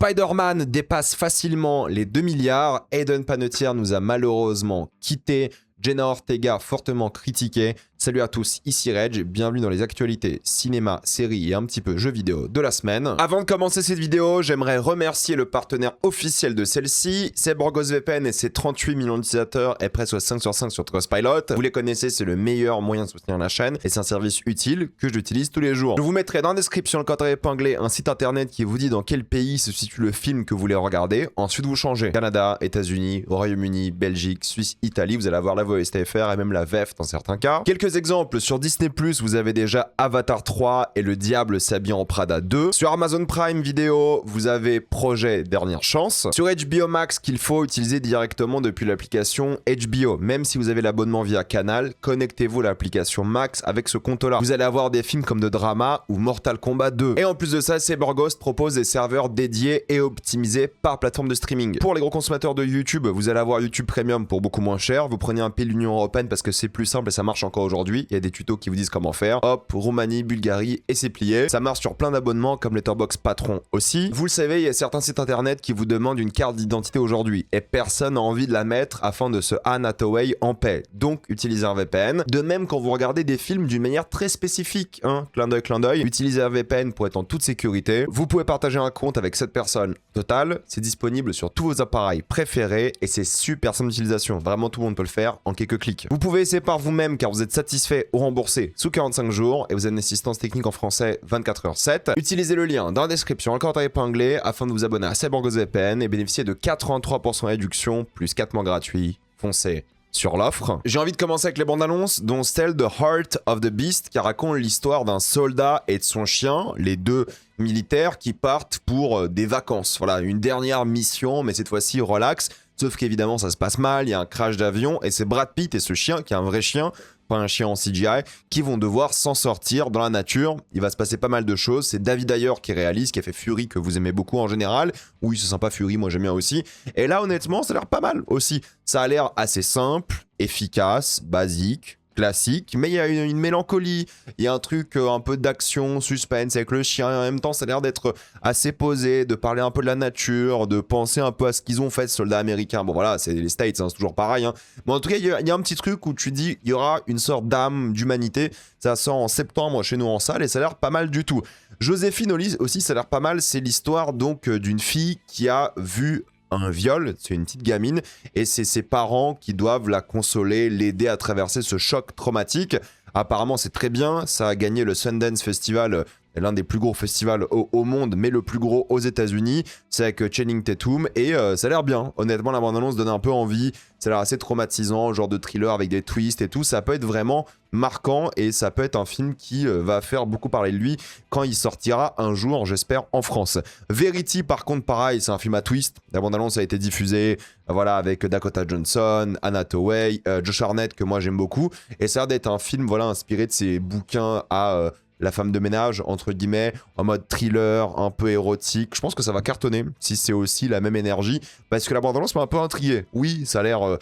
Spider-Man dépasse facilement les 2 milliards. Hayden Panettiere nous a malheureusement quittés. Jenna Ortega fortement critiquée. Salut à tous, ici Reg, bienvenue dans les actualités cinéma, séries et un petit peu jeux vidéo de la semaine. Avant de commencer cette vidéo, j'aimerais remercier le partenaire officiel de celle-ci, c'est BorgosVPN et ses 38 millions d'utilisateurs et presque 5 sur 5 sur Trustpilot. Vous les connaissez, c'est le meilleur moyen de soutenir la chaîne et c'est un service utile que j'utilise tous les jours. Je vous mettrai dans la description le code épinglé un site internet qui vous dit dans quel pays se situe le film que vous voulez regarder. Ensuite vous changez Canada, États-Unis, Royaume-Uni, Belgique, Suisse, Italie, vous allez avoir la voix STFR et même la VEF dans certains cas. Quelques exemples, sur Disney+, vous avez déjà Avatar 3 et Le Diable s'habille en Prada 2. Sur Amazon Prime Video, vous avez Projet Dernière Chance. Sur HBO Max, qu'il faut utiliser directement depuis l'application HBO. Même si vous avez l'abonnement via Canal, connectez-vous à l'application Max avec ce compte-là. Vous allez avoir des films comme The Drama ou Mortal Kombat 2. Et en plus de ça, Borgos propose des serveurs dédiés et optimisés par plateforme de streaming. Pour les gros consommateurs de YouTube, vous allez avoir YouTube Premium pour beaucoup moins cher. Vous prenez un pays de l'Union Européenne parce que c'est plus simple et ça marche encore aujourd'hui. Il y a des tutos qui vous disent comment faire. Hop, Roumanie, Bulgarie et c'est plié. Ça marche sur plein d'abonnements comme Letterboxd Patron aussi. Vous le savez, il y a certains sites internet qui vous demandent une carte d'identité aujourd'hui et personne n'a envie de la mettre afin de se Anne Hathaway en paix. Donc, utilisez un VPN. De même, quand vous regardez des films d'une manière très spécifique, hein, clin d'œil, utilisez un VPN pour être en toute sécurité. Vous pouvez partager un compte avec cette personne. Total, c'est disponible sur tous vos appareils préférés et c'est super simple d'utilisation. Vraiment, tout le monde peut le faire en quelques clics. Vous pouvez essayer par vous-même car vous êtes satisfait ou remboursé sous 45 jours et vous avez une assistance technique en français 24h7. Utilisez le lien dans la description, le code épinglé afin de vous abonner à BorgosVPN et bénéficier de 83% de réduction plus 4 mois gratuits. Foncez sur l'offre. J'ai envie de commencer avec les bandes annonces, dont celle de Heart of the Beast qui raconte l'histoire d'un soldat et de son chien, les deux militaires qui partent pour des vacances. Voilà, une dernière mission, mais cette fois-ci relax. Sauf qu'évidemment, ça se passe mal, il y a un crash d'avion et c'est Brad Pitt et ce chien, qui est un vrai chien, pas un chien en CGI, qui vont devoir s'en sortir dans la nature. Il va se passer pas mal de choses. C'est David Ayer qui réalise, qui a fait Fury, que vous aimez beaucoup en général. Oui, c'est sympa Fury, moi j'aime bien aussi. Et là, honnêtement, ça a l'air pas mal aussi. Ça a l'air assez simple, efficace, basique, classique, mais il y a une mélancolie, il y a un truc un peu d'action, suspense avec le chien, et en même temps ça a l'air d'être assez posé, de parler un peu de la nature, de penser un peu à ce qu'ils ont fait, soldats américains. Bon voilà, c'est les States, hein, c'est toujours pareil. Hein. Mais en tout cas, il y a un petit truc où tu dis, il y aura une sorte d'âme, d'humanité. Ça sort en septembre chez nous en salle et ça a l'air pas mal du tout. Joséphine aussi, ça a l'air pas mal. C'est l'histoire donc d'une fille qui a vu un viol, c'est une petite gamine, et c'est ses parents qui doivent la consoler, l'aider à traverser ce choc traumatique. Apparemment, c'est très bien, ça a gagné le Sundance Festival, l'un des plus gros festivals au monde, mais le plus gros aux États-Unis. C'est avec Channing Tatum, et ça a l'air bien. Honnêtement, la bande-annonce donne un peu envie, ça a l'air assez traumatisant, genre de thriller avec des twists et tout. Ça peut être vraiment marquant, et ça peut être un film qui va faire beaucoup parler de lui quand il sortira un jour, j'espère, en France. Verity, par contre, pareil, c'est un film à twist. La bande-annonce a été diffusée, voilà, avec Dakota Johnson, Anne Hathaway, Josh Hartnett, que moi j'aime beaucoup, et ça a l'air d'être un film, voilà, inspiré de ses bouquins à la femme de ménage, entre guillemets, en mode thriller, un peu érotique. Je pense que ça va cartonner, si c'est aussi la même énergie, parce que la bande-annonce m'a un peu intrigué. Oui, ça a l'air,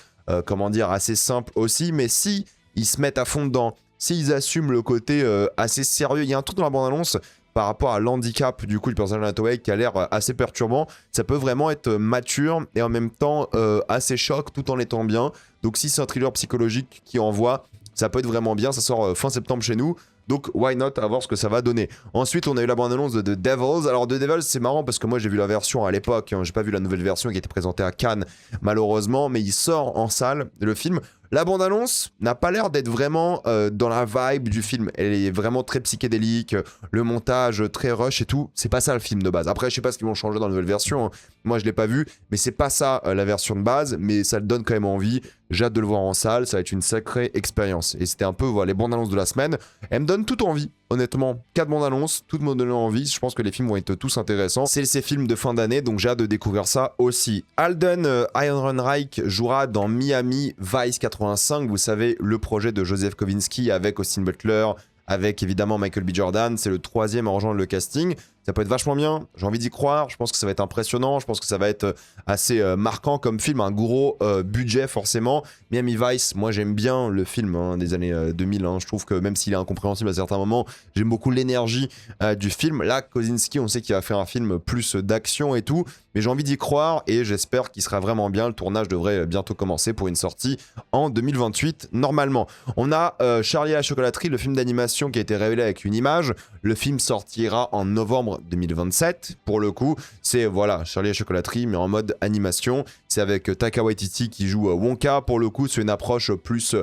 comment dire, assez simple aussi, mais si ils se mettent à fond dedans, s'ils assument le côté assez sérieux, il y a un truc dans la bande-annonce par rapport à l'handicap du coup du personnage de Hathaway qui a l'air assez perturbant. Ça peut vraiment être mature et en même temps assez choc tout en étant bien. Donc si c'est un thriller psychologique qui envoie, ça peut être vraiment bien. Ça sort fin septembre chez nous. Donc, why not, à voir ce que ça va donner. Ensuite, on a eu la bande-annonce de The Devils. Alors, The Devils, c'est marrant parce que moi, j'ai vu la version à l'époque. Hein, j'ai pas vu la nouvelle version qui a été présentée à Cannes, malheureusement. Mais il sort en salle, le film. La bande-annonce n'a pas l'air d'être vraiment dans la vibe du film. Elle est vraiment très psychédélique, le montage très rush et tout. C'est pas ça le film de base. Après, je sais pas ce qu'ils vont changer dans la nouvelle version. Hein. Moi, je l'ai pas vu, mais c'est pas ça la version de base. Mais ça le donne quand même envie. J'ai hâte de le voir en salle. Ça va être une sacrée expérience. Et c'était un peu voilà, les bandes-annonces de la semaine. Elles me donnent tout envie. Honnêtement, 4 bandes annonces, toutes me donnent envie. Je pense que les films vont être tous intéressants. C'est ces films de fin d'année, donc j'ai hâte de découvrir ça aussi. Alden Ehrenreich jouera dans Miami Vice 85. Vous savez, le projet de Joseph Kosinski avec Austin Butler, avec évidemment Michael B. Jordan. C'est le 3e à rejoindre le casting. Ça peut être vachement bien, j'ai envie d'y croire, je pense que ça va être impressionnant, je pense que ça va être assez marquant comme film, un gros budget forcément. Miami Vice, moi j'aime bien le film hein, des années 2000, hein. Je trouve que même s'il est incompréhensible à certains moments, j'aime beaucoup l'énergie du film. Là, Kosinski, on sait qu'il va faire un film plus d'action et tout, mais j'ai envie d'y croire et j'espère qu'il sera vraiment bien. Le tournage devrait bientôt commencer pour une sortie en 2028 normalement. On a Charlie et la chocolaterie, le film d'animation qui a été révélé avec une image. Le film sortira en novembre 2027. Pour le coup, c'est voilà Charlie et la chocolaterie mais en mode animation. C'est avec Taika Waititi qui joue Wonka. Pour le coup, c'est une approche plus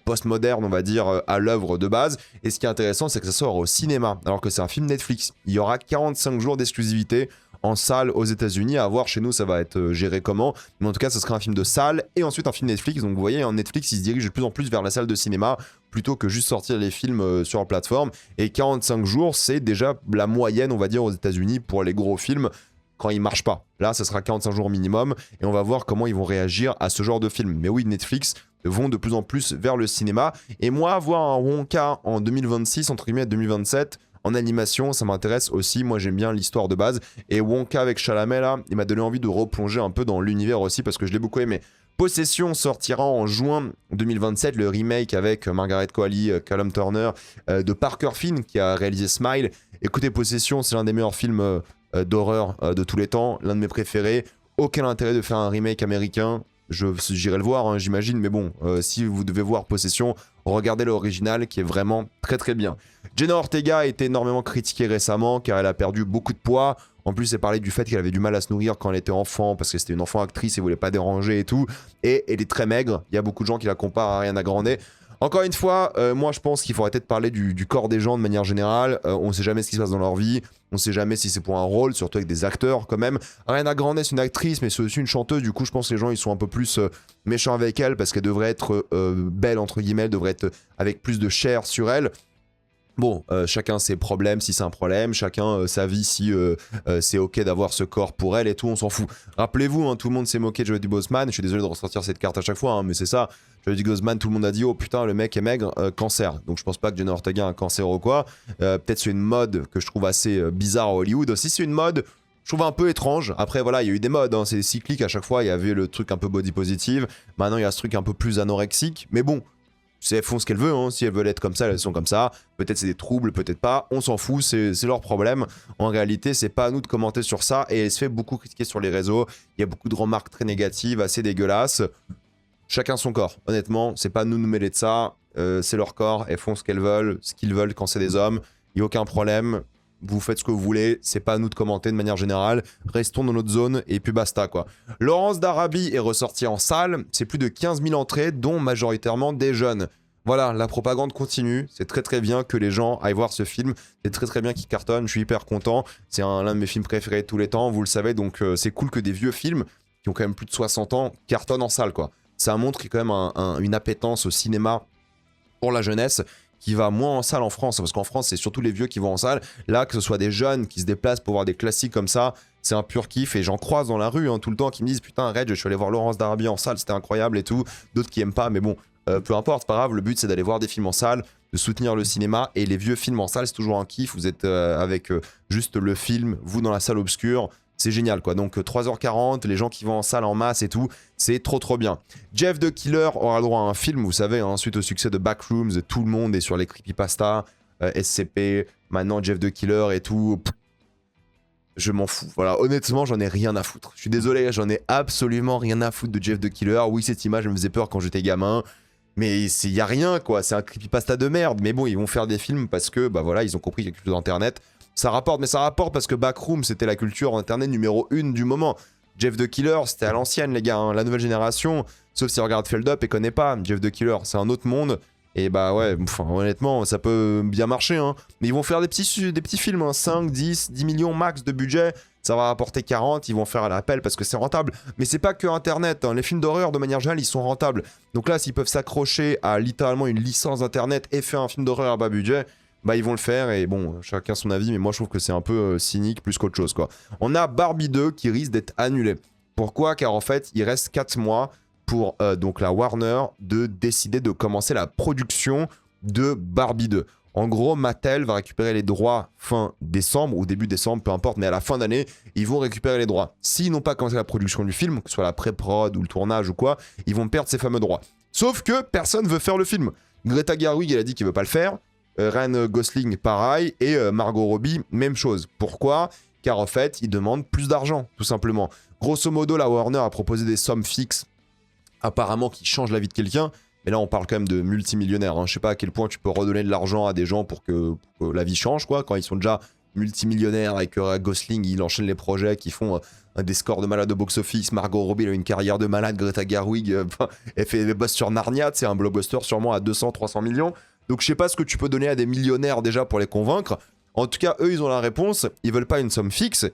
post-moderne, on va dire, à l'œuvre de base. Et ce qui est intéressant, c'est que ça sort au cinéma, alors que c'est un film Netflix. Il y aura 45 jours d'exclusivité en salle aux États-Unis. À voir chez nous, ça va être géré comment. Mais en tout cas, ce sera un film de salle et ensuite un film Netflix. Donc vous voyez, en Netflix, il se dirige de plus en plus vers la salle de cinéma plutôt que juste sortir les films sur la plateforme. Et 45 jours, c'est déjà la moyenne, on va dire, aux États-Unis pour les gros films quand ils marchent pas. Là, ça sera 45 jours minimum et on va voir comment ils vont réagir à ce genre de film. Mais oui, Netflix vont de plus en plus vers le cinéma. Et moi, voir un Wonka en 2026, entre guillemets 2027, en animation, ça m'intéresse aussi. Moi, j'aime bien l'histoire de base. Et Wonka avec Chalamet, là, il m'a donné envie de replonger un peu dans l'univers aussi parce que je l'ai beaucoup aimé. Possession sortira en juin 2027, le remake avec Margaret Qualley, Callum Turner, de Parker Finn qui a réalisé Smile. Écoutez, Possession, c'est l'un des meilleurs films d'horreur de tous les temps, l'un de mes préférés. Aucun intérêt de faire un remake américain. J'irai le voir, hein, j'imagine, mais bon, si vous devez voir Possession, regardez l'original qui est vraiment très très bien. Jenna Ortega a été énormément critiquée récemment car elle a perdu beaucoup de poids. En plus, elle parlait du fait qu'elle avait du mal à se nourrir quand elle était enfant parce que c'était une enfant actrice et voulait pas déranger et tout. Et elle est très maigre. Il y a beaucoup de gens qui la comparent à Ariana Grande. Encore une fois, moi je pense qu'il faudrait peut-être parler du corps des gens de manière générale. On sait jamais ce qui se passe dans leur vie. On sait jamais si c'est pour un rôle, surtout avec des acteurs quand même. Ariana Grande c'est une actrice, mais c'est aussi une chanteuse. Du coup, je pense que les gens ils sont un peu plus méchants avec elle parce qu'elle devrait être belle entre guillemets, elle devrait être avec plus de chair sur elle. Bon, chacun ses problèmes si c'est un problème, chacun sa vie si c'est ok d'avoir ce corps pour elle et tout, on s'en fout. Rappelez-vous, hein, tout le monde s'est moqué de Jodie Boseman, je suis désolé de ressortir cette carte à chaque fois, hein, mais c'est ça. Jodie Boseman, tout le monde a dit oh putain le mec est maigre, cancer. Donc je pense pas que Jenna Ortega a un cancer ou quoi. Peut-être c'est une mode que je trouve assez bizarre à Hollywood. Si c'est une mode, je trouve un peu étrange. Après voilà, il y a eu des modes, hein, c'est cyclique à chaque fois. Il y avait le truc un peu body positive, maintenant il y a ce truc un peu plus anorexique, mais bon. Elles font ce qu'elles veulent, hein. Si elles veulent être comme ça, elles sont comme ça. Peut-être c'est des troubles, peut-être pas. On s'en fout, c'est leur problème. En réalité, c'est pas à nous de commenter sur ça. Et elle se fait beaucoup critiquer sur les réseaux. Il y a beaucoup de remarques très négatives, assez dégueulasses. Chacun son corps. Honnêtement, c'est pas à nous de nous mêler de ça. C'est leur corps. Elles font ce qu'ils veulent quand c'est des hommes. Il n'y a aucun problème. Vous faites ce que vous voulez, c'est pas à nous de commenter de manière générale, restons dans notre zone et puis basta quoi. Laurence d'Arabie est ressortie en salle, c'est plus de 15 000 entrées, dont majoritairement des jeunes. Voilà, la propagande continue, c'est très très bien que les gens aillent voir ce film, c'est très très bien qu'il cartonne, je suis hyper content, c'est l'un de mes films préférés de tous les temps, vous le savez, donc c'est cool que des vieux films, qui ont quand même plus de 60 ans, cartonnent en salle quoi. Ça montre qu'il y a quand même une appétence au cinéma pour la jeunesse, qui va moins en salle en France, parce qu'en France, c'est surtout les vieux qui vont en salle. Là, que ce soit des jeunes qui se déplacent pour voir des classiques comme ça, c'est un pur kiff, et j'en croise dans la rue hein, tout le temps qui me disent « Putain, Red, je suis allé voir Laurence d'Arabie en salle, c'était incroyable et tout. » D'autres qui aiment pas, mais bon, peu importe, c'est pas grave, le but c'est d'aller voir des films en salle, de soutenir le cinéma, et les vieux films en salle, c'est toujours un kiff, vous êtes avec juste le film, vous dans la salle obscure, c'est génial quoi. Donc 3h40, les gens qui vont en salle en masse et tout, c'est trop trop bien. Jeff the Killer aura le droit à un film, vous savez, hein, suite au succès de Backrooms, tout le monde est sur les creepypasta, SCP, maintenant Jeff the Killer et tout. Je m'en fous. Voilà, honnêtement, j'en ai rien à foutre. Je suis désolé, j'en ai absolument rien à foutre de Jeff the Killer. Oui, cette image me faisait peur quand j'étais gamin. Mais il y a rien quoi, c'est un creepypasta de merde. Mais bon, ils vont faire des films parce que, bah voilà, ils ont compris quelque chose d'internet. Ça rapporte, mais ça rapporte parce que Backroom, c'était la culture internet numéro 1 du moment. Jeff the Killer, c'était à l'ancienne, les gars, hein, la nouvelle génération. Sauf si on regarde Feld Up et connaît pas Jeff the Killer, c'est un autre monde. Et bah ouais, enfin, honnêtement, ça peut bien marcher. Hein. Mais ils vont faire des petits films, hein, 5, 10 millions max de budget. Ça va rapporter 40, ils vont faire à l'appel parce que c'est rentable. Mais c'est pas que Internet, hein. Les films d'horreur, de manière générale, ils sont rentables. Donc là, s'ils peuvent s'accrocher à littéralement une licence Internet et faire un film d'horreur à bas budget, bah ils vont le faire et bon, chacun son avis, mais moi je trouve que c'est un peu cynique plus qu'autre chose quoi. On a Barbie 2 qui risque d'être annulé. Pourquoi? Car en fait, il reste 4 mois pour donc la Warner de décider de commencer la production de Barbie 2. En gros, Mattel va récupérer les droits fin décembre ou début décembre, peu importe, mais à la fin d'année, ils vont récupérer les droits. S'ils n'ont pas commencé la production du film, que ce soit la pré-prod ou le tournage ou quoi, ils vont perdre ces fameux droits. Sauf que personne veut faire le film. Greta Gerwig, elle a dit qu'il veut pas le faire. Ryan Gosling, pareil. Et Margot Robbie, même chose. Pourquoi ? Car en fait, ils demandent plus d'argent, tout simplement. Grosso modo, la Warner a proposé des sommes fixes, apparemment, qui changent la vie de quelqu'un. Mais là, on parle quand même de multimillionnaires. Hein. Je sais pas à quel point tu peux redonner de l'argent à des gens pour que la vie change, quoi. Quand ils sont déjà multimillionnaires et que Gosling, il enchaîne les projets qui font des scores de malade au box-office. Margot Robbie, elle a une carrière de malade. Greta Gerwig, elle fait des boss sur Narnia. C'est un blockbuster sûrement à 200-300 millions. Donc, je sais pas ce que tu peux donner à des millionnaires déjà pour les convaincre. En tout cas, eux, ils ont la réponse. Ils veulent pas une somme fixe.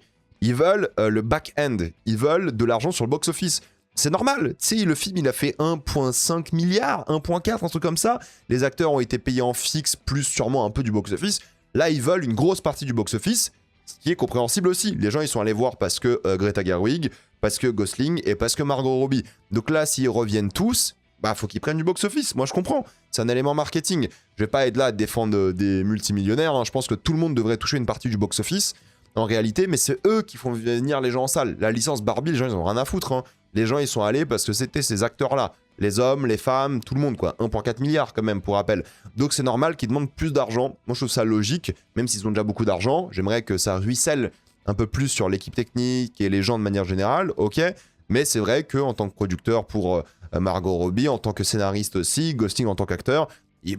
Ils veulent le back-end. Ils veulent de l'argent sur le box-office. C'est normal, tu sais, le film il a fait 1,5 milliard, 1,4, un truc comme ça. Les acteurs ont été payés en fixe, plus sûrement un peu du box-office. Là, ils veulent une grosse partie du box-office, ce qui est compréhensible aussi. Les gens, ils sont allés voir parce que Greta Gerwig, parce que Gosling et parce que Margot Robbie. Donc là, s'ils reviennent tous, bah faut qu'ils prennent du box-office. Moi, je comprends. C'est un élément marketing. Je vais pas être là à défendre des multimillionnaires. Hein. Je pense que tout le monde devrait toucher une partie du box-office, en réalité, mais c'est eux qui font venir les gens en salle. La licence Barbie, les gens, ils ont rien à foutre, hein. Les gens, ils sont allés parce que c'était ces acteurs-là. Les hommes, les femmes, tout le monde, quoi. 1,4 milliard, quand même, pour rappel. Donc, c'est normal qu'ils demandent plus d'argent. Moi, je trouve ça logique, même s'ils ont déjà beaucoup d'argent. J'aimerais que ça ruisselle un peu plus sur l'équipe technique et les gens de manière générale, ok. Mais c'est vrai qu'en tant que producteur pour Margot Robbie, en tant que scénariste aussi, Gosling en tant qu'acteur,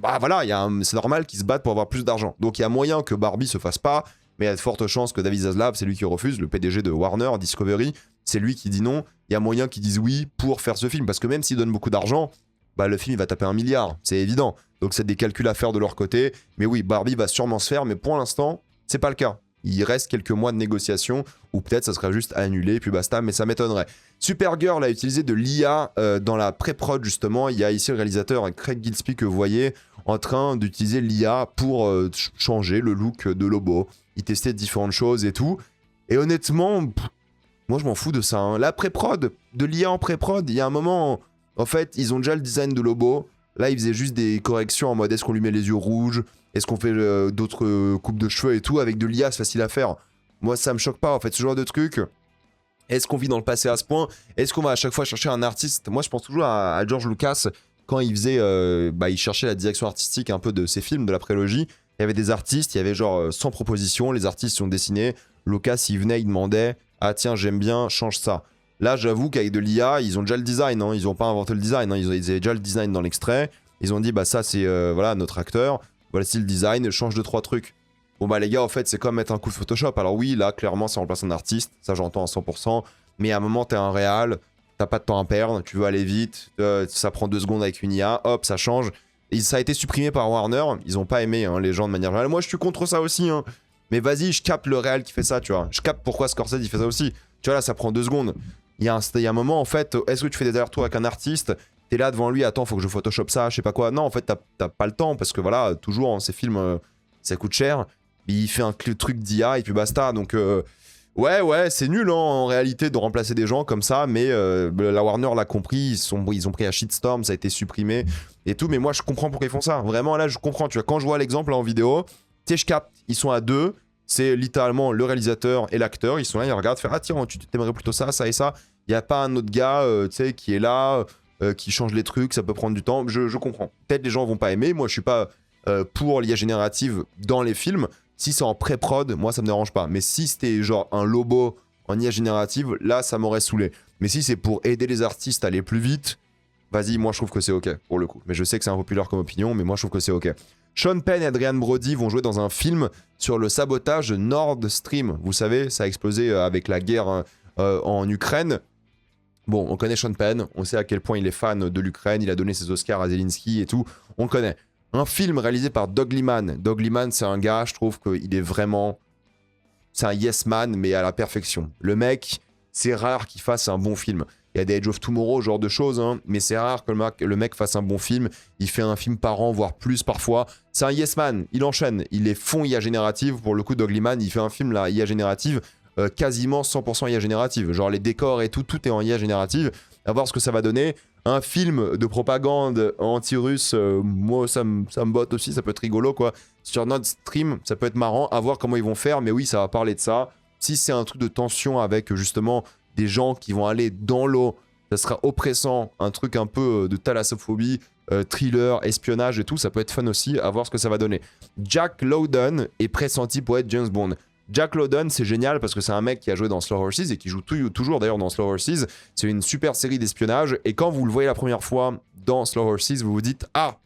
bah voilà, c'est normal qu'ils se battent pour avoir plus d'argent. Donc, il y a moyen que Barbie se fasse pas, mais il y a de fortes chances que David Zaslav, c'est lui qui refuse, le PDG de Warner, Discovery, c'est lui qui dit non. Il y a moyen qu'ils disent oui pour faire ce film. Parce que même s'ils donnent beaucoup d'argent, bah le film il va taper 1 milliard. C'est évident. Donc c'est des calculs à faire de leur côté. Mais oui, Barbie va sûrement se faire. Mais pour l'instant, c'est pas le cas. Il reste quelques mois de négociation. Ou peut-être ça serait juste annulé et puis basta. Mais ça m'étonnerait. Supergirl a utilisé de l'IA dans la pré-prod justement. Il y a ici le réalisateur Craig Gillespie que vous voyez en train d'utiliser l'IA pour changer le look de Lobo. Il testait différentes choses et tout. Et honnêtement... moi, je m'en fous de ça. Hein. La pré-prod, de l'IA en pré-prod, il y a un moment, en fait, ils ont déjà le design de Lobo. Là, ils faisaient juste des corrections en mode est-ce qu'on lui met les yeux rouges, est-ce qu'on fait d'autres coupes de cheveux et tout. Avec de l'IA, c'est facile à faire. Moi, ça me choque pas, en fait, ce genre de truc. Est-ce qu'on vit dans le passé à ce point? Est-ce qu'on va à chaque fois chercher un artiste? Moi, je pense toujours à George Lucas, quand il faisait, il cherchait la direction artistique un peu de ses films, de la prélogie. Il y avait des artistes, il y avait genre 100 propositions, les artistes sont dessinés. Lucas, il venait, il demandait... ah tiens, j'aime bien, change ça. Là, j'avoue qu'avec de l'IA, ils ont déjà le design. Hein. Ils n'ont pas inventé le design. Hein. Ils avaient déjà le design dans l'extrait. Ils ont dit, bah ça, c'est voilà, notre acteur. Voici le design, change 2-3 trucs. Bon, bah les gars, en fait, c'est comme mettre un coup de Photoshop. Alors oui, là, clairement, ça remplace un artiste. Ça, j'entends à 100%. Mais à un moment, t'es un réal. T'as pas de temps à perdre. Tu veux aller vite. Ça prend 2 secondes avec une IA. Hop, ça change. Et ça a été supprimé par Warner. Ils ont pas aimé, hein, les gens de manière générale. Moi, je suis contre ça aussi, hein. Mais vas-y, je capte le réel qui fait ça, tu vois. Je capte pourquoi Scorsese, il fait ça aussi. Tu vois, là, ça prend 2 secondes. Il y a un moment, en fait, est-ce que tu fais des allers-retours avec un artiste? T'es là devant lui, attends, faut que je Photoshop ça, je sais pas quoi. Non, en fait, t'as pas le temps, parce que voilà, toujours, hein, ces films, ça coûte cher. Il fait un truc d'IA, et puis basta. Donc, ouais, c'est nul, hein, en réalité, de remplacer des gens comme ça, mais la Warner l'a compris, ils ont pris un shitstorm, ça a été supprimé, et tout. Mais moi, je comprends pourquoi ils font ça. Vraiment, là, je comprends, tu vois, quand je vois l'exemple là, en vidéo... tu sais, je capte, ils sont à 2, c'est littéralement le réalisateur et l'acteur, ils sont là, ils regardent, faire ah tiens, tu t'aimerais plutôt ça, ça et ça. Il n'y a pas un autre gars, tu sais, qui est là, qui change les trucs, ça peut prendre du temps, je comprends. Peut-être les gens vont pas aimer, moi je suis pas pour l'IA générative dans les films. Si c'est en pré-prod, moi ça me dérange pas. Mais si c'était genre un Lobo en IA générative, là ça m'aurait saoulé. Mais si c'est pour aider les artistes à aller plus vite, vas-y, moi je trouve que c'est ok, pour le coup. Mais je sais que c'est impopulaire comme opinion, mais moi je trouve que c'est ok. Sean Penn et Adrian Brody vont jouer dans un film sur le sabotage de Nord Stream. Vous savez, ça a explosé avec la guerre en Ukraine. Bon, on connaît Sean Penn, on sait à quel point il est fan de l'Ukraine, il a donné ses Oscars à Zelensky et tout, on connaît. Un film réalisé par Doug Liman. Doug Liman, c'est un gars, je trouve qu'il est vraiment... c'est un yes man, mais à la perfection. Le mec, c'est rare qu'il fasse un bon film. Il y a des Edge of Tomorrow, genre de choses, hein, mais c'est rare que le mec fasse un bon film. Il fait un film par an, voire plus parfois. C'est un yes man, il enchaîne. Il est fond IA générative. Pour le coup, Doug Liman, il fait un film là, IA générative, quasiment 100% IA générative. Genre les décors et tout est en IA générative. à voir ce que ça va donner. Un film de propagande anti-russe, moi ça me botte aussi, ça peut être rigolo quoi. Sur notre stream, ça peut être marrant, à voir comment ils vont faire, mais oui, ça va parler de ça. Si c'est un truc de tension avec justement des gens qui vont aller dans l'eau, ça sera oppressant, un truc un peu de thalassophobie, thriller, espionnage et tout, ça peut être fun aussi, à voir ce que ça va donner. Jack Lowden est pressenti pour être James Bond. Jack Lowden, c'est génial parce que c'est un mec qui a joué dans Slow Horses et qui joue toujours d'ailleurs dans Slow Horses. C'est une super série d'espionnage et quand vous le voyez la première fois dans Slow Horses, vous vous dites « Ah,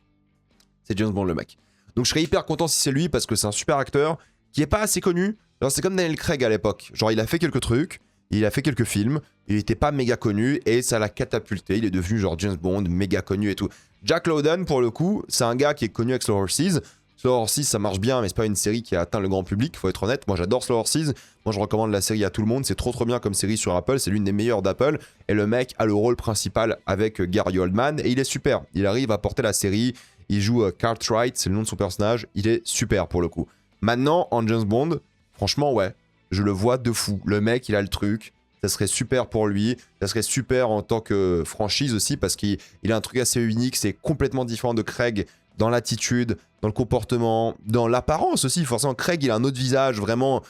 c'est James Bond le mec ». Donc je serais hyper content si c'est lui parce que c'est un super acteur qui est pas assez connu. Alors c'est comme Daniel Craig à l'époque. Genre il a fait quelques trucs, il a fait quelques films, il était pas méga connu et ça l'a catapulté. Il est devenu genre James Bond, méga connu et tout. Jack Lowden, pour le coup, c'est un gars qui est connu avec Slow Horses. Slow Horses, ça marche bien, mais c'est pas une série qui a atteint le grand public, faut être honnête. Moi, j'adore Slow Horses. Moi, je recommande la série à tout le monde. C'est trop bien comme série sur Apple. C'est l'une des meilleures d'Apple. Et le mec a le rôle principal avec Gary Oldman. Et il est super. Il arrive à porter la série. Il joue Cartwright, c'est le nom de son personnage. Il est super pour le coup. Maintenant, en James Bond, franchement, ouais, je le vois de fou. Le mec, il a le truc. Ça serait super pour lui. Ça serait super en tant que franchise aussi parce qu'il a un truc assez unique. C'est complètement différent de Craig dans l'attitude, dans le comportement, dans l'apparence aussi. Forcément, Craig, il a un autre visage vraiment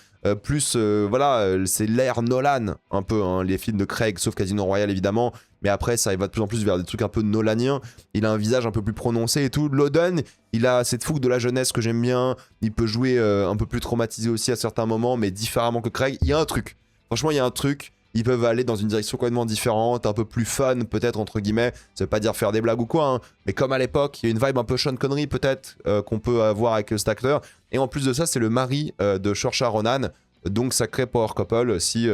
plus... voilà, c'est l'ère Nolan un peu, hein, les films de Craig, sauf Casino Royale évidemment. Mais après, ça va de plus en plus vers des trucs un peu nolaniens. Il a un visage un peu plus prononcé et tout. Lowden, il a cette fougue de la jeunesse que j'aime bien. Il peut jouer un peu plus traumatisé aussi à certains moments, mais différemment que Craig. Il y a un truc. Franchement, il y a un truc. Ils peuvent aller dans une direction complètement différente, un peu plus fun, peut-être, entre guillemets. Ça veut pas dire faire des blagues ou quoi, hein. Mais comme à l'époque, il y a une vibe un peu Sean Connery, peut-être, qu'on peut avoir avec cet acteur. Et en plus de ça, c'est le mari de Saoirse Ronan. Donc, sacré power couple si,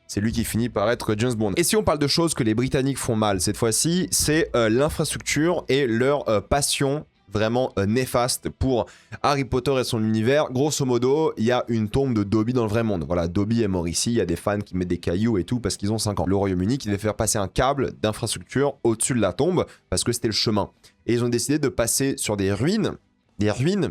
c'est lui qui finit par être James Bond. Et si on parle de choses que les Britanniques font mal cette fois-ci, c'est l'infrastructure et leur passion vraiment néfaste pour Harry Potter et son univers. Grosso modo, il y a une tombe de Dobby dans le vrai monde. Voilà, Dobby est mort ici, il y a des fans qui mettent des cailloux et tout parce qu'ils ont 5 ans. Le Royaume-Uni qui devait faire passer un câble d'infrastructure au-dessus de la tombe parce que c'était le chemin. Et ils ont décidé de passer sur des ruines,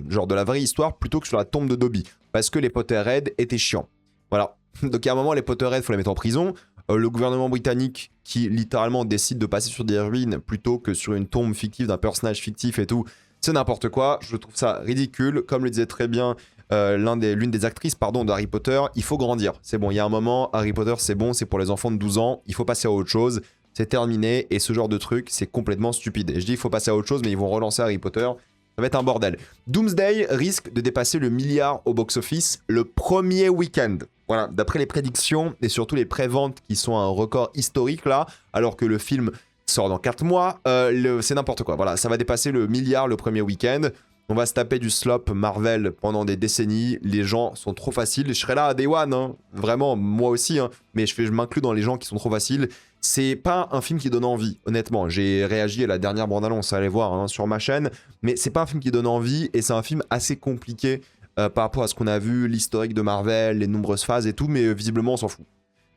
genre de la vraie histoire, plutôt que sur la tombe de Dobby. Parce que les Potterheads étaient chiants. Voilà. Donc à un moment, les Potterheads, il faut les mettre en prison. Le gouvernement britannique qui littéralement décide de passer sur des ruines plutôt que sur une tombe fictive d'un personnage fictif et tout, c'est n'importe quoi. Je trouve ça ridicule. Comme le disait très bien l'une des actrices d'Harry Potter, il faut grandir. C'est bon, il y a un moment, Harry Potter c'est bon, c'est pour les enfants de 12 ans, il faut passer à autre chose. C'est terminé et ce genre de truc, c'est complètement stupide. Et je dis il faut passer à autre chose, mais ils vont relancer Harry Potter. Ça va être un bordel. Doomsday risque de dépasser le milliard au box-office le premier week-end. Voilà, d'après les prédictions et surtout les préventes qui sont à un record historique là, alors que le film sort dans 4 mois, c'est n'importe quoi. Voilà, ça va dépasser le milliard le premier week-end. On va se taper du slop Marvel pendant des décennies. Les gens sont trop faciles. Je serai là à Day One, hein. Vraiment, moi aussi. Hein. Mais je m'inclus dans les gens qui sont trop faciles. C'est pas un film qui donne envie, honnêtement. J'ai réagi à la dernière bande-annonce, allez voir hein, sur ma chaîne. Mais c'est pas un film qui donne envie et c'est un film assez compliqué par rapport à ce qu'on a vu, l'historique de Marvel, les nombreuses phases et tout. Mais visiblement, on s'en fout.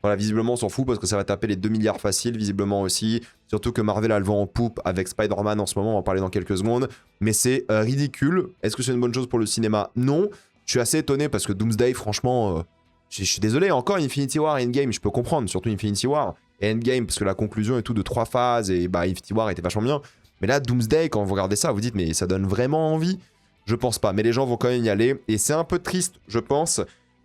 Voilà, visiblement, on s'en fout parce que ça va taper les 2 milliards faciles, visiblement aussi. Surtout que Marvel a le vent en poupe avec Spider-Man en ce moment, on va en parler dans quelques secondes. Mais c'est ridicule. Est-ce que c'est une bonne chose pour le cinéma? Non. Je suis assez étonné parce que Doomsday, franchement, je suis désolé. Encore Infinity War et Endgame, je peux comprendre. Surtout Infinity War et Endgame parce que la conclusion est tout de 3 phases et bah Infinity War était vachement bien. Mais là, Doomsday, quand vous regardez ça, vous dites mais ça donne vraiment envie? Je pense pas. Mais les gens vont quand même y aller. Et c'est un peu triste, je pense.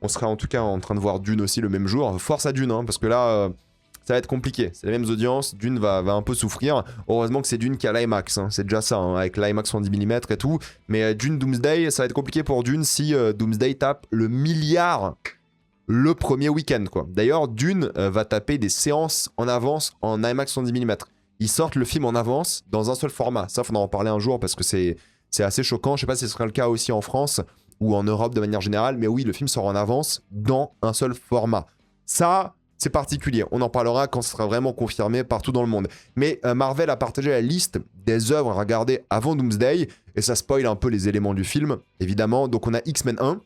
On sera en tout cas en train de voir Dune aussi le même jour. Force à Dune, hein, parce que là, ça va être compliqué. C'est les mêmes audiences. Dune va un peu souffrir. Heureusement que c'est Dune qui a l'IMAX. Hein. C'est déjà ça, hein, avec l'IMAX 110 mm et tout. Mais Dune Doomsday, ça va être compliqué pour Dune si Doomsday tape le milliard le premier week-end, quoi. D'ailleurs, Dune va taper des séances en avance en IMAX 110 mm. Ils sortent le film en avance dans un seul format. Ça, il faudra en parler un jour parce que c'est assez choquant. Je sais pas si ce sera le cas aussi en France ou en Europe de manière générale, mais oui, le film sort en avance dans un seul format. Ça, c'est particulier. On en parlera quand ce sera vraiment confirmé partout dans le monde. Mais Marvel a partagé la liste des œuvres à regarder avant Doomsday, et ça spoil un peu les éléments du film, évidemment. Donc on a X-Men 1,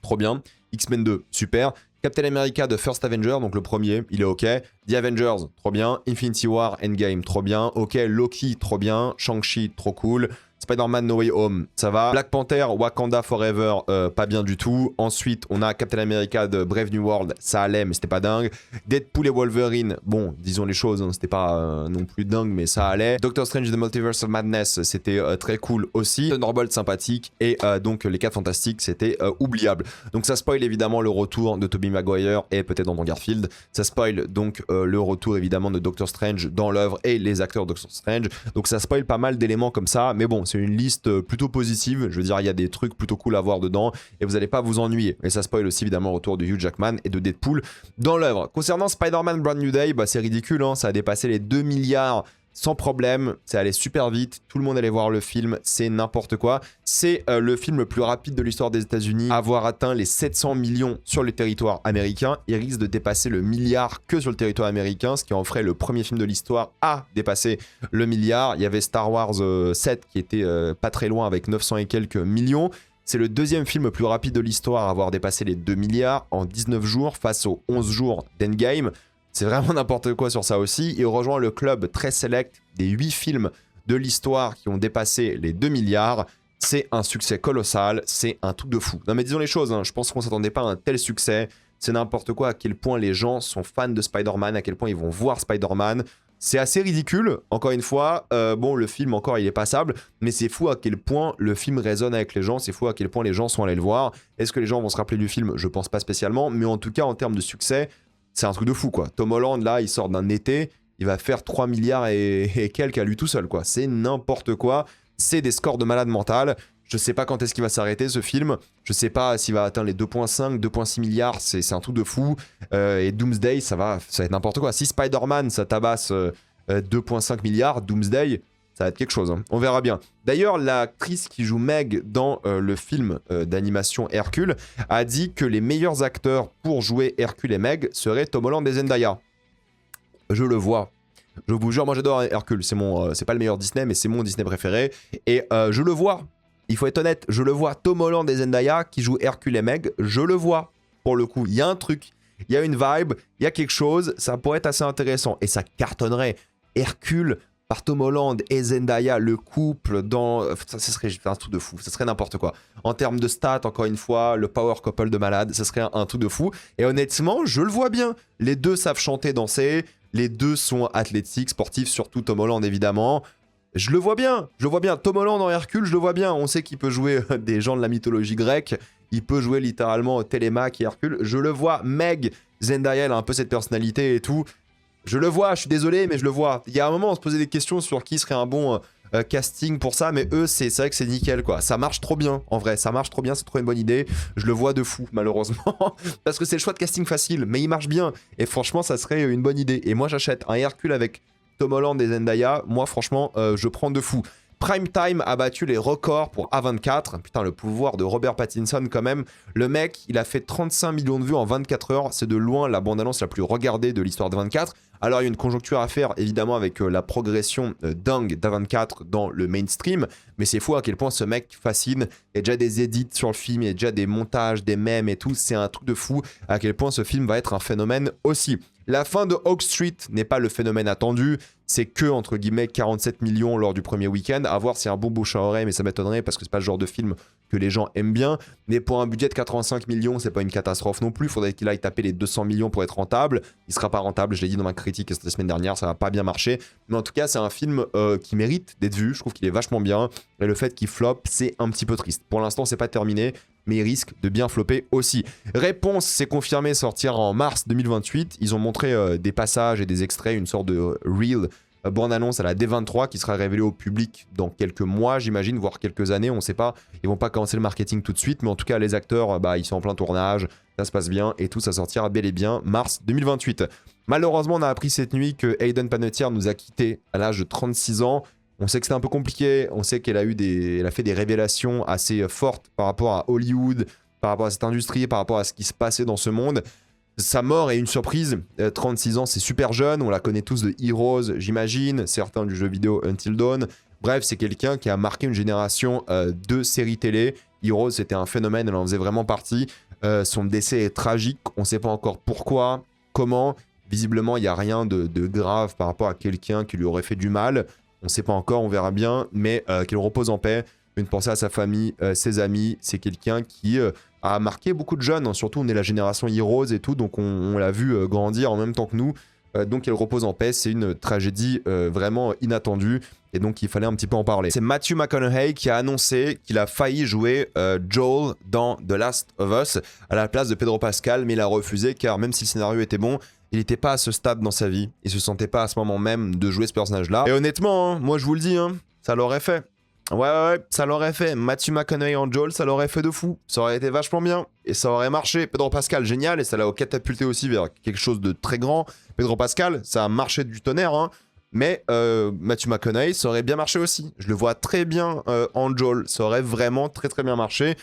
trop bien. X-Men 2, super. Captain America de First Avenger, donc le premier, il est ok. The Avengers, trop bien. Infinity War, Endgame, trop bien. Ok, Loki, trop bien. Shang-Chi, trop cool. Spider-Man No Way Home, ça va. Black Panther, Wakanda Forever, pas bien du tout. Ensuite, on a Captain America de Brave New World, ça allait, mais c'était pas dingue. Deadpool et Wolverine, bon, disons les choses, hein, c'était pas non plus dingue, mais ça allait. Doctor Strange The Multiverse of Madness, c'était très cool aussi. Thunderbolt sympathique, et donc les 4 Fantastiques, c'était oubliable. Donc ça spoil évidemment le retour de Tobey Maguire et peut-être Andrew Garfield. Ça spoil donc le retour évidemment de Doctor Strange dans l'œuvre et les acteurs de Doctor Strange. Donc ça spoil pas mal d'éléments comme ça, mais bon, c'est une liste plutôt positive. Je veux dire, il y a des trucs plutôt cool à voir dedans et vous n'allez pas vous ennuyer. Et ça spoil aussi évidemment le retour de Hugh Jackman et de Deadpool dans l'œuvre. Concernant Spider-Man Brand New Day, bah, c'est ridicule, hein, ça a dépassé les 2 milliards sans problème, c'est allé super vite, tout le monde allait voir le film, c'est n'importe quoi. C'est le film le plus rapide de l'histoire des États-Unis à avoir atteint les 700 millions sur le territoire américain. Il risque de dépasser le milliard que sur le territoire américain, ce qui en ferait le premier film de l'histoire à dépasser le milliard. Il y avait Star Wars 7 qui était pas très loin avec 900 et quelques millions. C'est le deuxième film le plus rapide de l'histoire à avoir dépassé les 2 milliards en 19 jours face aux 11 jours d'Endgame. C'est vraiment n'importe quoi sur ça aussi. Il rejoint le club très select des 8 films de l'histoire qui ont dépassé les 2 milliards. C'est un succès colossal, c'est un truc de fou. Non mais disons les choses, hein, je pense qu'on ne s'attendait pas à un tel succès. C'est n'importe quoi à quel point les gens sont fans de Spider-Man, à quel point ils vont voir Spider-Man. C'est assez ridicule, encore une fois. Bon, le film encore, il est passable, mais c'est fou à quel point le film résonne avec les gens, c'est fou à quel point les gens sont allés le voir. Est-ce que les gens vont se rappeler du film? Je pense pas spécialement, mais en tout cas, en termes de succès, c'est un truc de fou, quoi. Tom Holland, là, il sort d'un été, il va faire 3 milliards et quelques à lui tout seul, quoi. C'est n'importe quoi. C'est des scores de malade mental. Je sais pas quand est-ce qu'il va s'arrêter, ce film. Je sais pas s'il va atteindre les 2,5, 2,6 milliards. C'est un truc de fou. Et Doomsday, ça va être n'importe quoi. Si Spider-Man, ça tabasse 2,5 milliards, Doomsday, ça va être quelque chose, hein. On verra bien. D'ailleurs, l'actrice qui joue Meg dans le film d'animation Hercule a dit que les meilleurs acteurs pour jouer Hercule et Meg seraient Tom Holland et Zendaya. Je le vois. Je vous jure, moi j'adore Hercule. C'est pas le meilleur Disney, mais c'est mon Disney préféré. Et je le vois. Il faut être honnête, je le vois. Tom Holland et Zendaya qui jouent Hercule et Meg, je le vois. Pour le coup, il y a un truc, il y a une vibe, il y a quelque chose. Ça pourrait être assez intéressant. Et ça cartonnerait. Hercule par Tom Holland et Zendaya, le couple dans... Ça serait un truc de fou, ça serait n'importe quoi. En termes de stats, encore une fois, le power couple de malade, ça serait un truc de fou. Et honnêtement, je le vois bien. Les deux savent chanter, danser, les deux sont athlétiques, sportifs, surtout Tom Holland évidemment. Je le vois bien. Tom Holland en Hercule, je le vois bien. On sait qu'il peut jouer des gens de la mythologie grecque, il peut jouer littéralement Télémaque et Hercule. Je le vois. Meg, Zendaya, elle a un peu cette personnalité et tout. Je le vois, je suis désolé, mais je le vois. Il y a un moment, on se posait des questions sur qui serait un bon casting pour ça, mais eux, c'est vrai que c'est nickel, quoi. Ça marche trop bien, en vrai. Ça marche trop bien, c'est trop une bonne idée. Je le vois de fou, malheureusement. Parce que c'est le choix de casting facile, mais il marche bien. Et franchement, ça serait une bonne idée. Et moi, j'achète un Hercule avec Tom Holland et Zendaya. Moi, franchement, je prends de fou. Prime Time a battu les records pour A24. Putain, le pouvoir de Robert Pattinson quand même. Le mec, il a fait 35 millions de vues en 24 heures. C'est de loin la bande-annonce la plus regardée de l'histoire de 24. Alors, il y a une conjoncture à faire, évidemment, avec la progression dingue d'A24 dans le mainstream. Mais c'est fou à quel point ce mec fascine. Il y a déjà des edits sur le film, il y a déjà des montages, des mèmes et tout. C'est un truc de fou à quel point ce film va être un phénomène aussi. La fin de Hawk Street n'est pas le phénomène attendu. C'est que, entre guillemets, 47 millions lors du premier week-end. À voir si c'est un bon bouche à oreille, mais ça m'étonnerait parce que c'est pas le genre de film que les gens aiment bien. Mais pour un budget de 85 millions, c'est pas une catastrophe non plus. Faudrait qu'il aille taper les 200 millions pour être rentable. Il sera pas rentable, je l'ai dit dans ma critique la semaine dernière, ça va pas bien marcher. Mais en tout cas, c'est un film qui mérite d'être vu. Je trouve qu'il est vachement bien. Et le fait qu'il floppe, c'est un petit peu triste. Pour l'instant, c'est pas terminé, mais il risque de bien flopper aussi. Réponse, c'est confirmé, sortir en mars 2028. Ils ont montré des passages et des extraits, une sorte de reel, bande-annonce à la D23 qui sera révélée au public dans quelques mois, j'imagine, voire quelques années, on sait pas. Ils vont pas commencer le marketing tout de suite, mais en tout cas, les acteurs, ils sont en plein tournage, ça se passe bien, et tout ça sortira bel et bien mars 2028. Malheureusement, on a appris cette nuit que Hayden Panettiere nous a quittés à l'âge de 36 ans. On sait que c'était un peu compliqué, on sait qu'elle a fait des révélations assez fortes par rapport à Hollywood, par rapport à cette industrie, par rapport à ce qui se passait dans ce monde. Sa mort est une surprise, 36 ans c'est super jeune, on la connaît tous de Heroes j'imagine, certains du jeu vidéo Until Dawn. Bref, c'est quelqu'un qui a marqué une génération de séries télé. Heroes c'était un phénomène, elle en faisait vraiment partie. Son décès est tragique, on ne sait pas encore pourquoi, comment. Visiblement il n'y a rien de grave par rapport à quelqu'un qui lui aurait fait du mal. On ne sait pas encore, on verra bien, mais qu'il repose en paix. Une pensée à sa famille, ses amis. C'est quelqu'un qui a marqué beaucoup de jeunes, hein. Surtout on est la génération Heroes et tout, donc on l'a vu grandir en même temps que nous. Donc elle repose en paix, c'est une tragédie vraiment inattendue. Et donc il fallait un petit peu en parler. C'est Matthew McConaughey qui a annoncé qu'il a failli jouer Joel dans The Last of Us à la place de Pedro Pascal, mais il a refusé car même si le scénario était bon, il n'était pas à ce stade dans sa vie. Il se sentait pas à ce moment même de jouer ce personnage-là. Et honnêtement, hein, moi je vous le dis, hein, ça l'aurait fait. Ouais, ça l'aurait fait. Matthew McConaughey en Joel, ça l'aurait fait de fou. Ça aurait été vachement bien. Et ça aurait marché. Pedro Pascal, génial. Et ça l'a catapulté aussi vers quelque chose de très grand. Pedro Pascal, ça a marché du tonnerre, hein. Mais Matthew McConaughey, ça aurait bien marché aussi. Je le vois très bien en Joel. Ça aurait vraiment très bien marché.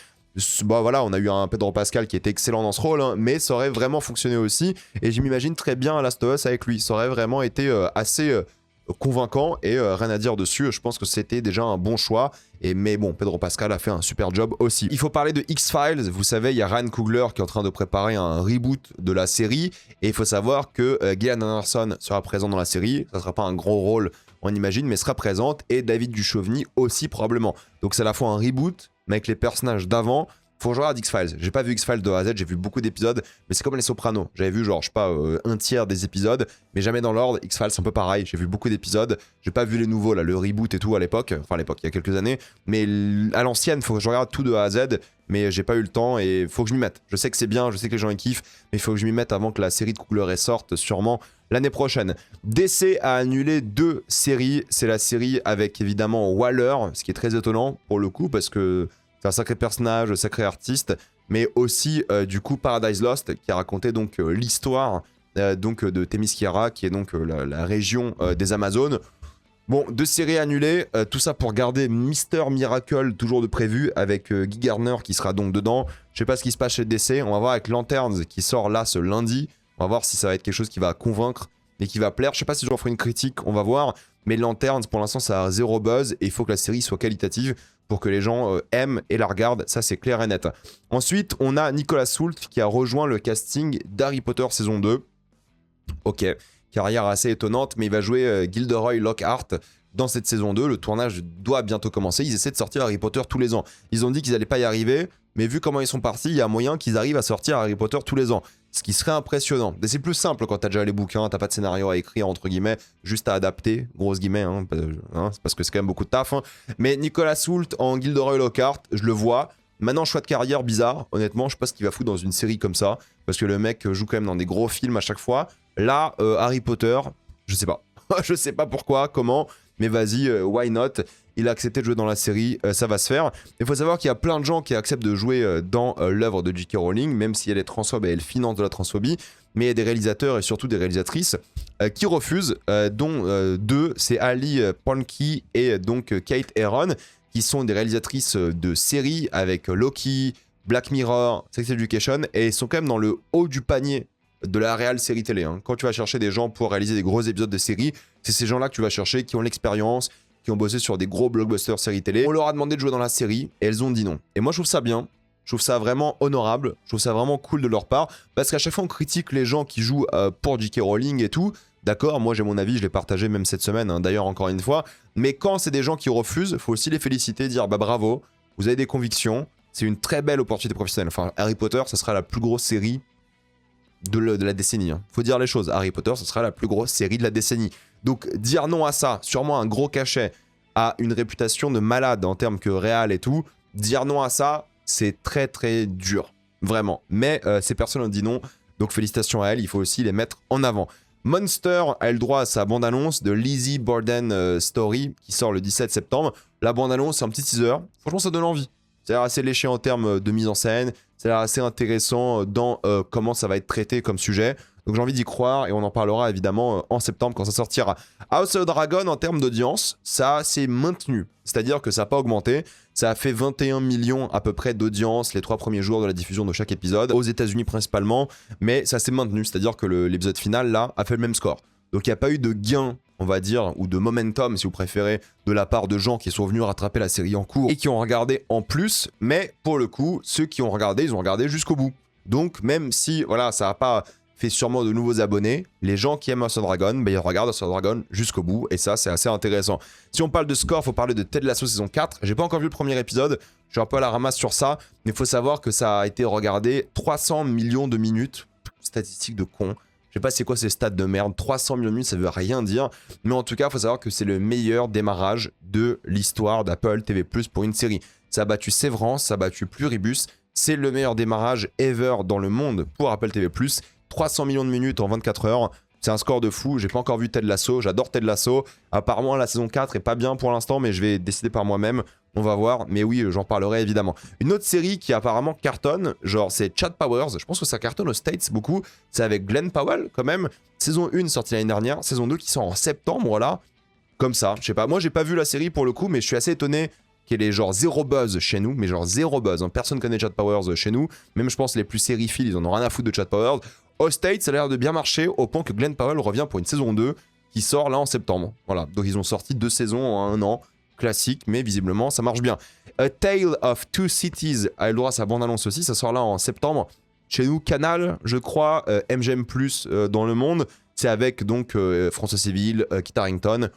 Bah voilà, on a eu un Pedro Pascal qui était excellent dans ce rôle, hein, mais ça aurait vraiment fonctionné aussi. Et je m'imagine très bien à Last of Us avec lui. Ça aurait vraiment été assez convaincant et rien à dire dessus. Je pense que c'était déjà un bon choix. Mais bon, Pedro Pascal a fait un super job aussi. Il faut parler de X-Files. Vous savez, il y a Ryan Coogler qui est en train de préparer un reboot de la série. Et il faut savoir que Gillian Anderson sera présent dans la série. Ça ne sera pas un gros rôle, on imagine, mais sera présente. Et David Duchovny aussi probablement. Donc c'est à la fois un reboot, mais avec les personnages d'avant. Faut que je regarde X-Files. J'ai pas vu X-Files de A à Z, j'ai vu beaucoup d'épisodes, mais c'est comme les Sopranos. J'avais vu genre, je sais pas, un tiers des épisodes, mais jamais dans l'ordre. X-Files, c'est un peu pareil. J'ai vu beaucoup d'épisodes. J'ai pas vu les nouveaux, là, le reboot et tout à l'époque. Enfin, à l'époque, il y a quelques années. Mais à l'ancienne, faut que je regarde tout de A à Z, mais j'ai pas eu le temps et faut que je m'y mette. Je sais que c'est bien, je sais que les gens y kiffent, mais il faut que je m'y mette avant que la série de Coogler sorte, sûrement l'année prochaine. DC a annulé 2 séries. C'est la série avec évidemment Waller, ce qui est très étonnant pour le coup, parce que c'est un sacré personnage, un sacré artiste, mais aussi du coup Paradise Lost qui a raconté donc l'histoire donc de Themyscira, qui est donc la région des Amazones. Bon, 2 séries annulées, tout ça pour garder Mister Miracle toujours de prévu avec Guy Gardner qui sera donc dedans. Je sais pas ce qui se passe chez DC, on va voir avec Lanterns qui sort là ce lundi. On va voir si ça va être quelque chose qui va convaincre et qui va plaire. Je sais pas si j'en ferai une critique, on va voir. Mais Lanterns, pour l'instant, ça a 0 buzz et il faut que la série soit qualitative pour que les gens aiment et la regardent. Ça, c'est clair et net. Ensuite, on a Nicolas Hoult qui a rejoint le casting d'Harry Potter saison 2. Ok, carrière assez étonnante, mais il va jouer Gilderoy Lockhart dans cette saison 2. Le tournage doit bientôt commencer. Ils essaient de sortir Harry Potter tous les ans. Ils ont dit qu'ils n'allaient pas y arriver, mais vu comment ils sont partis, il y a moyen qu'ils arrivent à sortir Harry Potter tous les ans. Ce qui serait impressionnant. Mais c'est plus simple quand t'as déjà les bouquins, t'as pas de scénario à écrire, entre guillemets, juste à adapter, grosses guillemets, hein, parce que c'est quand même beaucoup de taf. Hein. Mais Nicolas Hoult en Gilderoy Lockhart, je le vois. Maintenant, choix de carrière bizarre, honnêtement, je sais pas ce qu'il va foutre dans une série comme ça, parce que le mec joue quand même dans des gros films à chaque fois. Là, Harry Potter, je sais pas. Je sais pas pourquoi, comment, mais vas-y, why not? Il a accepté de jouer dans la série, ça va se faire. Il faut savoir qu'il y a plein de gens qui acceptent de jouer dans l'œuvre de J.K. Rowling, même si elle est transphobe et elle finance de la transphobie, mais il y a des réalisateurs et surtout des réalisatrices qui refusent, dont 2, c'est Ali Ponki et donc Kate Herron, qui sont des réalisatrices de séries avec Loki, Black Mirror, Sex Education, et sont quand même dans le haut du panier de la réelle série télé. Hein. Quand tu vas chercher des gens pour réaliser des gros épisodes de séries, c'est ces gens-là que tu vas chercher qui ont l'expérience, qui ont bossé sur des gros blockbusters séries télé. On leur a demandé de jouer dans la série et elles ont dit non. Et moi je trouve ça bien, je trouve ça vraiment honorable, je trouve ça vraiment cool de leur part, parce qu'à chaque fois on critique les gens qui jouent pour J.K. Rowling et tout. D'accord, moi j'ai mon avis, je l'ai partagé même cette semaine, hein, d'ailleurs encore une fois. Mais quand c'est des gens qui refusent, faut aussi les féliciter, dire bah bravo, vous avez des convictions, c'est une très belle opportunité professionnelle. Enfin, Harry Potter, ça sera la plus grosse série de la décennie. Hein. Faut dire les choses, Harry Potter, ce sera la plus grosse série de la décennie. Donc dire non à ça, sûrement un gros cachet, à une réputation de malade en termes que réel et tout, dire non à ça, c'est très dur, vraiment. Mais ces personnes ont dit non, donc félicitations à elles, il faut aussi les mettre en avant. Monster a eu le droit à sa bande-annonce de Lizzie Borden Story, qui sort le 17 septembre. La bande-annonce, c'est un petit teaser, franchement ça donne envie. Ça a l'air assez léché en termes de mise en scène, ça a l'air assez intéressant dans comment ça va être traité comme sujet. Donc j'ai envie d'y croire et on en parlera évidemment en septembre quand ça sortira. House of Dragon, en termes d'audience, ça s'est maintenu. C'est-à-dire que ça n'a pas augmenté. Ça a fait 21 millions à peu près d'audience les 3 premiers jours de la diffusion de chaque épisode, aux États-Unis principalement, mais ça s'est maintenu. C'est-à-dire que l'épisode final là a fait le même score. Donc il n'y a pas eu de gain, on va dire, ou de momentum si vous préférez, de la part de gens qui sont venus rattraper la série en cours et qui ont regardé en plus. Mais pour le coup, ceux qui ont regardé, ils ont regardé jusqu'au bout. Donc même si voilà, ça n'a pas fait sûrement de nouveaux abonnés. Les gens qui aiment House of Dragon, bah, ils regardent House of Dragon jusqu'au bout, et ça, c'est assez intéressant. Si on parle de score, il faut parler de Ted Lasso saison 4. J'ai pas encore vu le premier épisode, je suis un peu à la ramasse sur ça, mais il faut savoir que ça a été regardé 300 millions de minutes. Statistique de con. Je sais pas c'est quoi ces stats de merde, 300 millions de minutes, ça veut rien dire. Mais en tout cas, il faut savoir que c'est le meilleur démarrage de l'histoire d'Apple TV+, pour une série. Ça a battu Sévrance, ça a battu Pluribus. C'est le meilleur démarrage ever dans le monde pour Apple TV+. 300 millions de minutes en 24 heures. C'est un score de fou. J'ai pas encore vu Ted Lasso. J'adore Ted Lasso. Apparemment, la saison 4 est pas bien pour l'instant, mais je vais décider par moi-même. On va voir. Mais oui, j'en parlerai évidemment. Une autre série qui apparemment cartonne, genre c'est Chad Powers. Je pense que ça cartonne aux States beaucoup. C'est avec Glenn Powell quand même. Saison 1 sortie l'année dernière. Saison 2 qui sort en septembre, voilà. Comme ça, je sais pas. Moi, j'ai pas vu la série pour le coup, mais je suis assez étonné qu'elle ait genre zéro buzz chez nous. Mais genre zéro buzz. Hein. Personne connaît Chad Powers chez nous. Même je pense les plus sériphiles, ils en ont rien à foutre de Chad Powers. Aux States, ça a l'air de bien marcher au point que Glenn Powell revient pour une saison 2 qui sort là en septembre. Voilà, donc ils ont sorti 2 saisons en 1 an. Classique, mais visiblement ça marche bien. A Tale of Two Cities a eu le droit à sa bande-annonce aussi, ça sort là en septembre. Chez nous, Canal, je crois, MGM+, dans le monde. C'est avec donc François Civil, Kit Harington.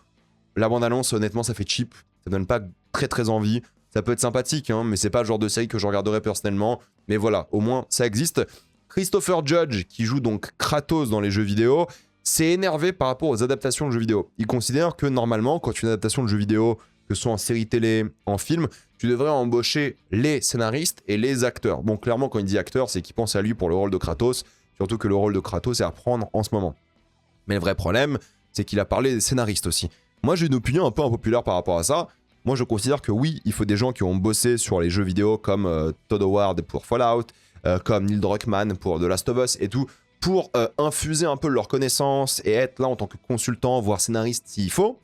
La bande-annonce, honnêtement, ça fait cheap. Ça donne pas très envie. Ça peut être sympathique, hein, mais c'est pas le genre de série que je regarderais personnellement. Mais voilà, au moins ça existe. Christopher Judge, qui joue donc Kratos dans les jeux vidéo, s'est énervé par rapport aux adaptations de jeux vidéo. Il considère que normalement, quand tu fais une adaptation de jeux vidéo, que ce soit en série télé, en film, tu devrais embaucher les scénaristes et les acteurs. Bon, clairement, quand il dit acteur, c'est qu'il pense à lui pour le rôle de Kratos, surtout que le rôle de Kratos est à prendre en ce moment. Mais le vrai problème, c'est qu'il a parlé des scénaristes aussi. Moi, j'ai une opinion un peu impopulaire par rapport à ça. Moi, je considère que oui, il faut des gens qui ont bossé sur les jeux vidéo comme Todd Howard pour Fallout, comme Neil Druckmann pour The Last of Us et tout, pour infuser un peu leurs connaissances et être là en tant que consultant, voire scénariste s'il faut.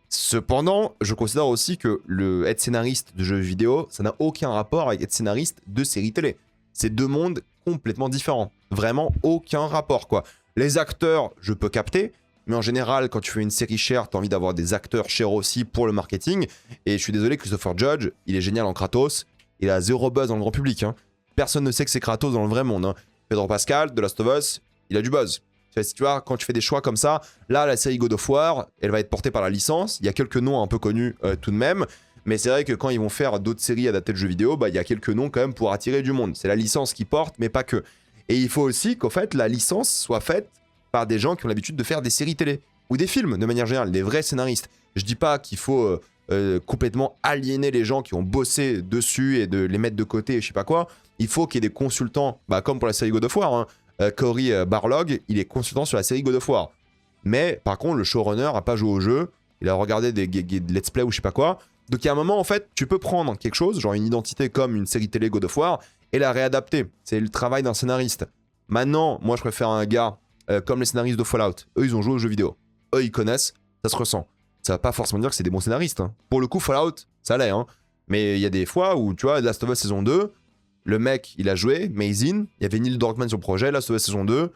Cependant, je considère aussi que être scénariste de jeux vidéo, ça n'a aucun rapport avec être scénariste de séries télé. C'est deux mondes complètement différents. Vraiment aucun rapport, quoi. Les acteurs, je peux capter, mais en général, quand tu fais une série chère, t'as envie d'avoir des acteurs chers aussi pour le marketing. Et je suis désolé, Christopher Judge, il est génial en Kratos, il a zéro buzz dans le grand public. Hein. Personne ne sait que c'est Kratos dans le vrai monde. Hein. Pedro Pascal, de Last of Us, il a du buzz. Tu vois, quand tu fais des choix comme ça, là, la série God of War, elle va être portée par la licence. Il y a quelques noms un peu connus tout de même. Mais c'est vrai que quand ils vont faire d'autres séries adaptées de jeux vidéo, bah, il y a quelques noms quand même pour attirer du monde. C'est la licence qui porte, mais pas que. Et il faut aussi qu'en fait, la licence soit faite par des gens qui ont l'habitude de faire des séries télé. Ou des films, de manière générale, des vrais scénaristes. Je dis pas qu'il faut complètement aliéner les gens qui ont bossé dessus et de les mettre de côté et je sais pas quoi. Il faut qu'il y ait des consultants, bah, comme pour la série God of War, hein. Cory Barlog, il est consultant sur la série God of War. Mais par contre, le showrunner a pas joué au jeu, il a regardé des let's play ou je sais pas quoi. Donc il y a un moment, en fait, tu peux prendre quelque chose, genre une identité comme une série télé God of War, et la réadapter. C'est le travail d'un scénariste. Maintenant, moi je préfère un gars comme les scénaristes de Fallout. Eux, ils ont joué aux jeux vidéo. Eux, ils connaissent, ça se ressent. Ça va pas forcément dire que c'est des bons scénaristes. Hein. Pour le coup, Fallout, ça l'est. Hein. Mais il y a des fois où, tu vois, Last of Us saison 2, le mec, il a joué, Mazin, il y avait Neil Druckmann sur le projet, Last of Us saison 2,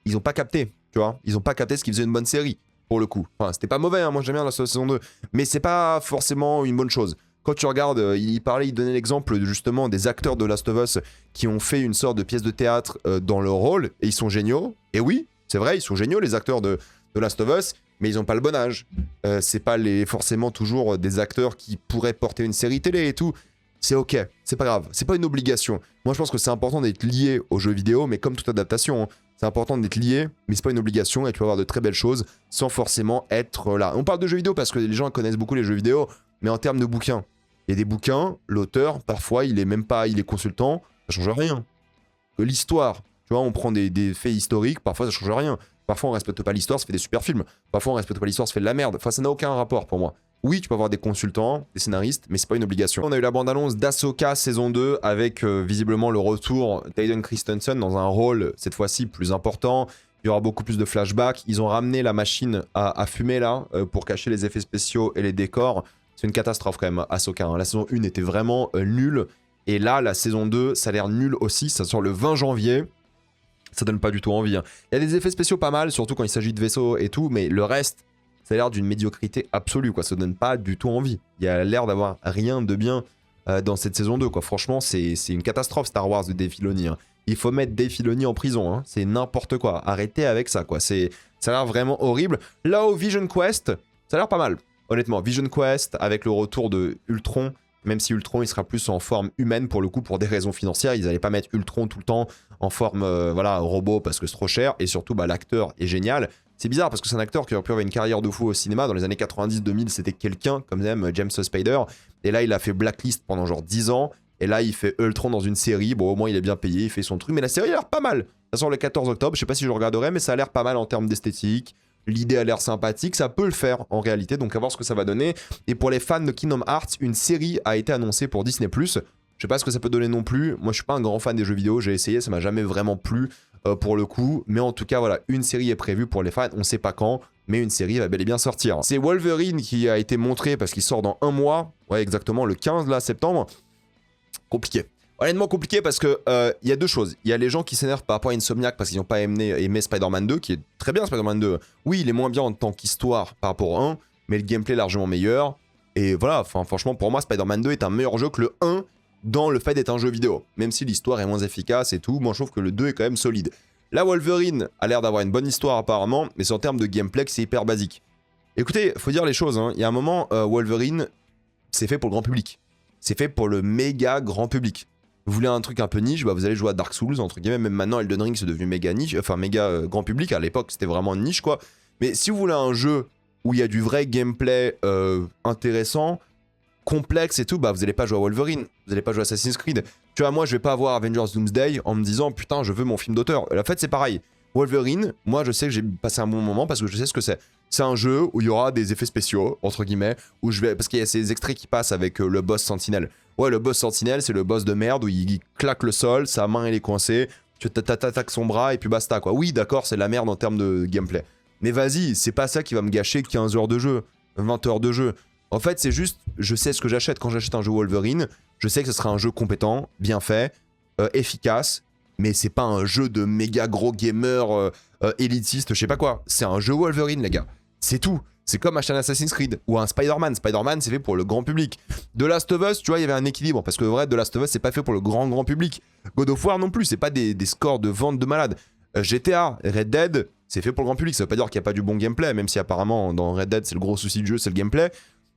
ils ont pas capté, tu vois. Ils ont pas capté ce qui faisait une bonne série, pour le coup. Enfin, c'était pas mauvais, hein, moi j'aime bien Last of Us saison 2, mais c'est pas forcément une bonne chose. Quand tu regardes, il donnait l'exemple justement des acteurs de Last of Us qui ont fait une sorte de pièce de théâtre dans leur rôle, et ils sont géniaux. Et oui, c'est vrai, ils sont géniaux, les acteurs de Last of Us, mais ils ont pas le bon âge. C'est pas forcément toujours des acteurs qui pourraient porter une série télé et tout. C'est ok, c'est pas grave, c'est pas une obligation. Moi je pense que c'est important d'être lié aux jeux vidéo, mais comme toute adaptation, hein, c'est important d'être lié, mais c'est pas une obligation et tu vas avoir de très belles choses sans forcément être là. On parle de jeux vidéo parce que les gens connaissent beaucoup les jeux vidéo, mais en termes de bouquins, il y a des bouquins, l'auteur, parfois il est consultant, ça change rien. L'histoire, tu vois, on prend des faits historiques, parfois ça change rien. Parfois on respecte pas l'histoire, ça fait des super films. Parfois on respecte pas l'histoire, ça fait de la merde. Enfin ça n'a aucun rapport pour moi. Oui, tu peux avoir des consultants, des scénaristes, mais c'est pas une obligation. On a eu la bande-annonce d'Ahsoka saison 2 avec visiblement le retour d'Aiden Christensen dans un rôle, cette fois-ci, plus important. Il y aura beaucoup plus de flashbacks. Ils ont ramené la machine à fumer là pour cacher les effets spéciaux et les décors. C'est une catastrophe quand même, Ahsoka. Hein. La saison 1 était vraiment nulle. Et là, la saison 2, ça a l'air nul aussi. Ça sort le 20 janvier. Ça donne pas du tout envie. Hein. Il y a des effets spéciaux pas mal, surtout quand il s'agit de vaisseaux et tout, mais le reste... ça a l'air d'une médiocrité absolue, quoi. Ça donne pas du tout envie. Il y a l'air d'avoir rien de bien dans cette saison 2, quoi. Franchement, c'est une catastrophe Star Wars de Dave Filoni. Hein. il faut mettre Dave Filoni en prison, hein. C'est n'importe quoi. Arrêtez avec ça, quoi. Ça a l'air vraiment horrible. Là où Vision Quest, ça a l'air pas mal. Honnêtement, Vision Quest, avec le retour de Ultron, même si Ultron, il sera plus en forme humaine pour le coup, pour des raisons financières. Ils n'allaient pas mettre Ultron tout le temps en forme voilà, robot parce que c'est trop cher. Et surtout, bah, l'acteur est génial. C'est bizarre parce que c'est un acteur qui aurait pu avoir une carrière de fou au cinéma. Dans les années 90-2000, c'était quelqu'un, comme même James Spader. Et là, il a fait Blacklist pendant genre 10 ans. Et là, il fait Ultron dans une série. Bon, au moins, il est bien payé, il fait son truc. Mais la série a l'air pas mal. Ça sort le 14 octobre. Je sais pas si je regarderai, mais ça a l'air pas mal en termes d'esthétique. L'idée a l'air sympathique, ça peut le faire en réalité, donc à voir ce que ça va donner. Et pour les fans de Kingdom Hearts, une série a été annoncée pour Disney+. Je sais pas ce que ça peut donner non plus, moi je suis pas un grand fan des jeux vidéo, j'ai essayé, ça m'a jamais vraiment plu pour le coup. Mais en tout cas voilà, une série est prévue pour les fans, on sait pas quand, mais une série va bel et bien sortir. C'est Wolverine qui a été montré parce qu'il sort dans un mois, ouais exactement, le 15 là, septembre. Compliqué. Honnêtement compliqué parce que il y a deux choses. Il y a les gens qui s'énervent par rapport à Insomniac parce qu'ils n'ont pas aimé Spider-Man 2, qui est très bien Spider-Man 2. Oui, il est moins bien en tant qu'histoire par rapport au 1, mais le gameplay est largement meilleur. Et voilà, franchement, pour moi, Spider-Man 2 est un meilleur jeu que le 1 dans le fait d'être un jeu vidéo. Même si l'histoire est moins efficace et tout, moi je trouve que le 2 est quand même solide. Là, Wolverine a l'air d'avoir une bonne histoire apparemment, mais c'est en termes de gameplay que c'est hyper basique. Écoutez, faut dire les choses, hein. Il y a un moment, Wolverine, c'est fait pour le grand public. C'est fait pour le méga grand public. Vous voulez un truc un peu niche, bah vous allez jouer à Dark Souls, entre guillemets, même maintenant Elden Ring c'est devenu méga niche, enfin méga grand public, à l'époque c'était vraiment niche quoi. Mais si vous voulez un jeu où il y a du vrai gameplay intéressant, complexe et tout, bah vous allez pas jouer à Wolverine, vous allez pas jouer à Assassin's Creed. Tu vois, moi je vais pas avoir Avengers Doomsday en me disant putain je veux mon film d'auteur. En fait c'est pareil. Wolverine, moi je sais que j'ai passé un bon moment parce que je sais ce que c'est. C'est un jeu où il y aura des effets spéciaux, entre guillemets, où je vais... Parce qu'il y a ces extraits qui passent avec le boss Sentinelle. Ouais, le boss Sentinelle, c'est le boss de merde où il claque le sol, sa main elle est coincée, tu t'attaques son bras et puis basta quoi. Oui, d'accord, c'est de la merde en termes de gameplay. Mais vas-y, c'est pas ça qui va me gâcher 15 heures de jeu, 20 heures de jeu. En fait, c'est juste, je sais ce que j'achète quand j'achète un jeu Wolverine, je sais que ce sera un jeu compétent, bien fait, efficace, mais c'est pas un jeu de méga gros gamer élitiste, je sais pas quoi. C'est un jeu Wolverine, les gars. C'est tout. C'est comme acheter un Assassin's Creed ou un Spider-Man. Spider-Man, c'est fait pour le grand public. The Last of Us, tu vois, il y avait un équilibre. Parce que vrai, The Last of Us, c'est pas fait pour le grand public. God of War non plus, c'est pas des scores de vente de malade. GTA, Red Dead, c'est fait pour le grand public. Ça veut pas dire qu'il n'y a pas du bon gameplay, même si apparemment, dans Red Dead, c'est le gros souci du jeu, c'est le gameplay.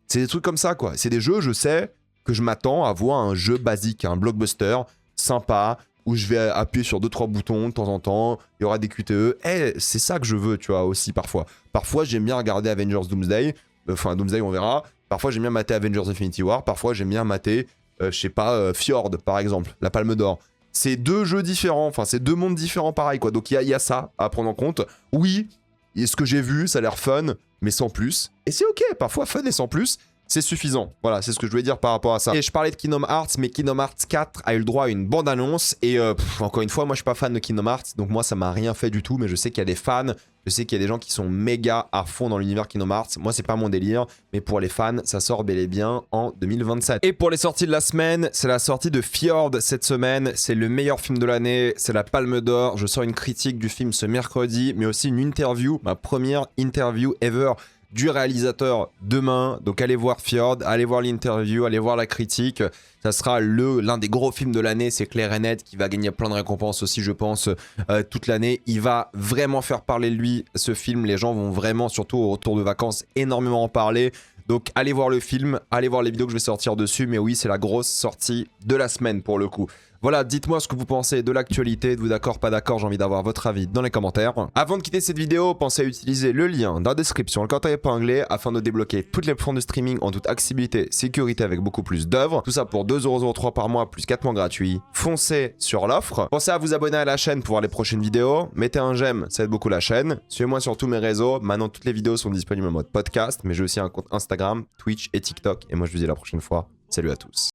C'est des trucs comme ça, quoi. C'est des jeux, je sais, que je m'attends à voir un jeu basique, un blockbuster, sympa, où je vais appuyer sur 2-3 boutons de temps en temps, il y aura des QTE. C'est ça que je veux, tu vois, aussi parfois. Parfois, j'aime bien regarder Avengers Doomsday, enfin Doomsday, on verra. Parfois, j'aime bien mater Avengers Infinity War, parfois, j'aime bien mater, je sais pas, Fjord, par exemple, la Palme d'Or. C'est deux jeux différents, enfin, c'est deux mondes différents pareil, quoi. Donc, il y a ça à prendre en compte. Oui, et ce que j'ai vu, ça a l'air fun, mais sans plus. Et c'est ok, parfois fun et sans plus. C'est suffisant. Voilà, c'est ce que je voulais dire par rapport à ça. Et je parlais de Kingdom Hearts, mais Kingdom Hearts 4 a eu le droit à une bande-annonce. Et encore une fois, moi je suis pas fan de Kingdom Hearts, donc moi ça m'a rien fait du tout. Mais je sais qu'il y a des fans, je sais qu'il y a des gens qui sont méga à fond dans l'univers Kingdom Hearts. Moi c'est pas mon délire, mais pour les fans, ça sort bel et bien en 2027. Et pour les sorties de la semaine, c'est la sortie de Fjord cette semaine. C'est le meilleur film de l'année, c'est la Palme d'Or. Je sors une critique du film ce mercredi, mais aussi une interview, ma première interview ever du réalisateur demain. Donc allez voir Fjord, allez voir l'interview, allez voir la critique. Ça sera l'un des gros films de l'année, c'est clair et net, qui va gagner plein de récompenses aussi, je pense, toute l'année. Il va vraiment faire parler de lui, ce film. Les gens vont vraiment, surtout au retour de vacances, énormément en parler. Donc allez voir le film, allez voir les vidéos que je vais sortir dessus. Mais oui, c'est la grosse sortie de la semaine pour le coup. Voilà, dites-moi ce que vous pensez de l'actualité, êtes-vous d'accord, pas d'accord, j'ai envie d'avoir votre avis dans les commentaires. Avant de quitter cette vidéo, pensez à utiliser le lien dans la description, le code épinglé, afin de débloquer toutes les plateformes de streaming en toute accessibilité, sécurité avec beaucoup plus d'œuvres. Tout ça pour 2,03€ par mois, plus 4 mois gratuits. Foncez sur l'offre. Pensez à vous abonner à la chaîne pour voir les prochaines vidéos. Mettez un j'aime, ça aide beaucoup la chaîne. Suivez-moi sur tous mes réseaux. Maintenant, toutes les vidéos sont disponibles en mode podcast, mais j'ai aussi un compte Instagram, Twitch et TikTok. Et moi, je vous dis à la prochaine fois. Salut à tous.